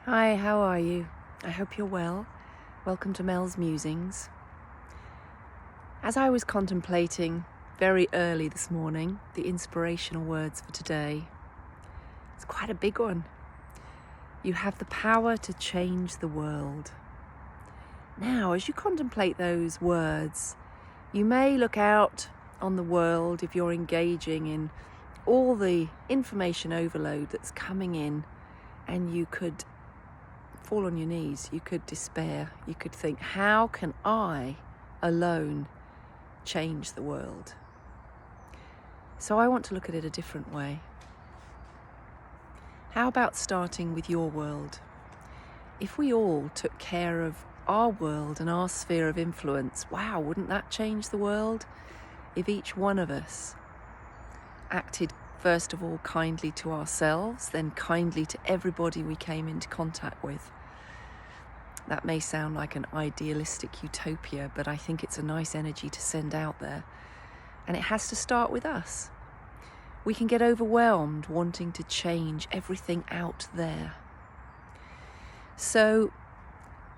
Hi, how are you? I hope you're well. Welcome to Mel's Musings. As I was contemplating very early this morning the inspirational words for today, it's quite a big one. You have the power to change the world. Now, as you contemplate those words, you may look out on the world if you're engaging in all the information overload that's coming in, and you could fall on your knees, you could despair, you could think, how can I alone change the world? So I want to look at it a different way. How about starting with your world? If we all took care of our world and our sphere of influence, wow, wouldn't that change the world? If each one of us acted first of all kindly to ourselves, then kindly to everybody we came into contact with. That may sound like an idealistic utopia, but I think it's a nice energy to send out there. And it has to start with us. We can get overwhelmed wanting to change everything out there. So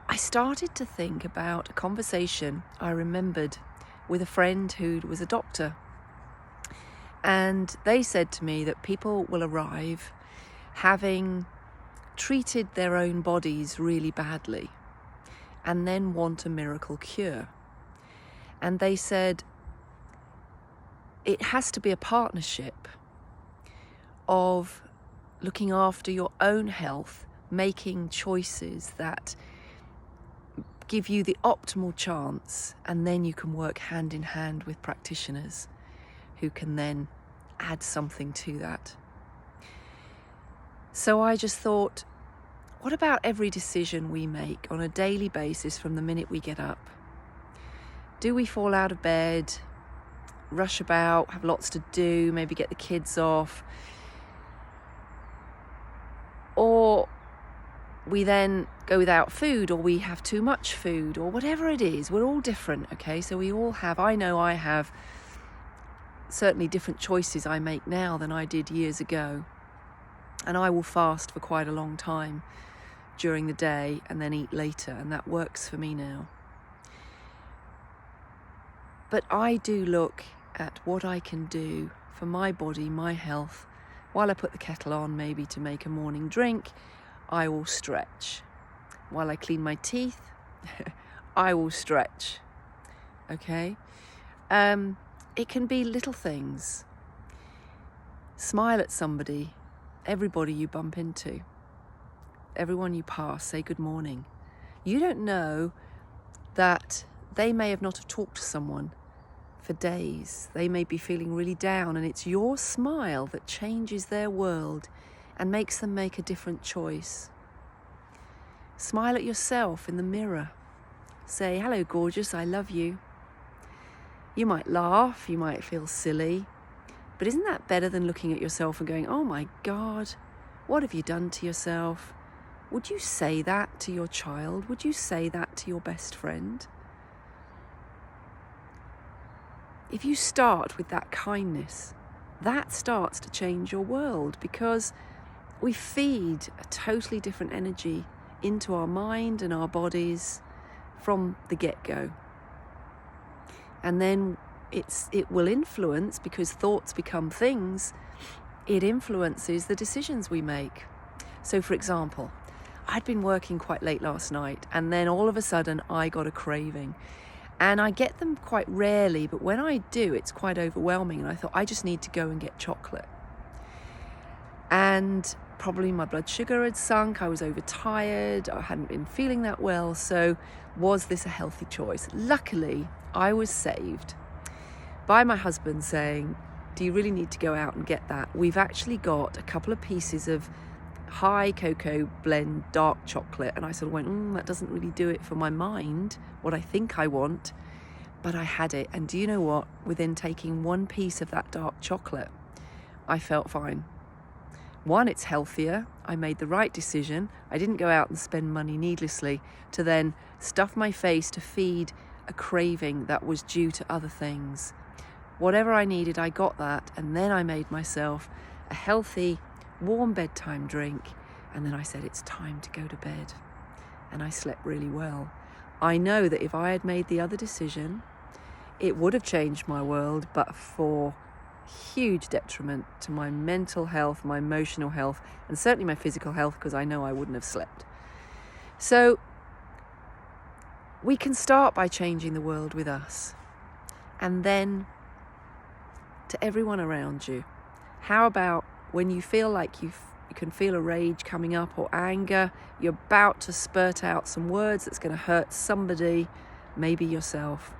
I started to think about a conversation I remembered with a friend who was a doctor. And they said to me that people will arrive having treated their own bodies really badly and then want a miracle cure. And they said it has to be a partnership of looking after your own health, making choices that give you the optimal chance, and then you can work hand in hand with practitioners who can then add something to that. So I just thought, what about every decision we make on a daily basis from the minute we get up? Do we fall out of bed, rush about, have lots to do, maybe get the kids off? Or we then go without food, or we have too much food, or whatever it is. We're all different, okay? So we all have, I know I have certainly different choices I make now than I did years ago. And I will fast for quite a long time during the day and then eat later, and that works for me now. But I do look at what I can do for my body, my health. While I put the kettle on, maybe to make a morning drink, I will stretch. While I clean my teeth, I will stretch. Okay? It can be little things. Smile at somebody, everybody you bump into. Everyone you pass, say good morning. You don't know that they may have not have talked to someone for days. They may be feeling really down, and it's your smile that changes their world and makes them make a different choice. Smile at yourself in the mirror. Say, hello gorgeous, I love you. You might laugh, you might feel silly, but isn't that better than looking at yourself and going, oh my God, what have you done to yourself? Would you say that to your child? Would you say that to your best friend? If you start with that kindness, that starts to change your world, because we feed a totally different energy into our mind and our bodies from the get-go. And then it will influence, because thoughts become things, it influences the decisions we make. So for example, I'd been working quite late last night, and then all of a sudden I got a craving. And I get them quite rarely, but when I do, it's quite overwhelming. And I thought, I just need to go and get chocolate. And probably my blood sugar had sunk, I was overtired, I hadn't been feeling that well. So was this a healthy choice? Luckily, I was saved by my husband saying, do you really need to go out and get that? We've actually got a couple of pieces of high cocoa blend dark chocolate. And I sort of went, that doesn't really do it for my mind, what I think I want. But I had it. And do you know what? Within taking one piece of that dark chocolate, I felt fine. One, it's healthier. I made the right decision. I didn't go out and spend money needlessly to then stuff my face to feed a craving that was due to other things. Whatever I needed, I got that. And then I made myself a healthy, warm bedtime drink, And then I said, it's time to go to bed. And I slept really well. I know that if I had made the other decision, it would have changed my world, but for huge detriment to my mental health, my emotional health, and certainly my physical health, because I know I wouldn't have slept. So we can start by changing the world with us, and then to everyone around you. How about when you feel like you can feel a rage coming up or anger, you're about to spurt out some words that's going to hurt somebody, maybe yourself.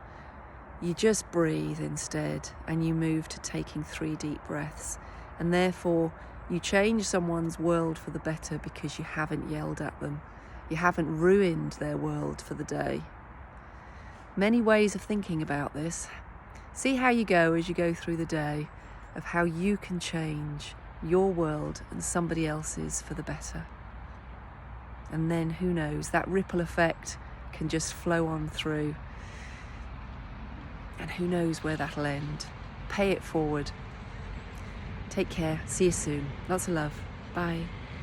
You just breathe instead, and you move to taking 3 deep breaths. And therefore, you change someone's world for the better because you haven't yelled at them. You haven't ruined their world for the day. Many ways of thinking about this. See how you go as you go through the day, of how you can change your world and somebody else's for the better. And then, who knows, that ripple effect can just flow on through. And who knows where that'll end. Pay it forward. Take care. See you soon. Lots of love. Bye.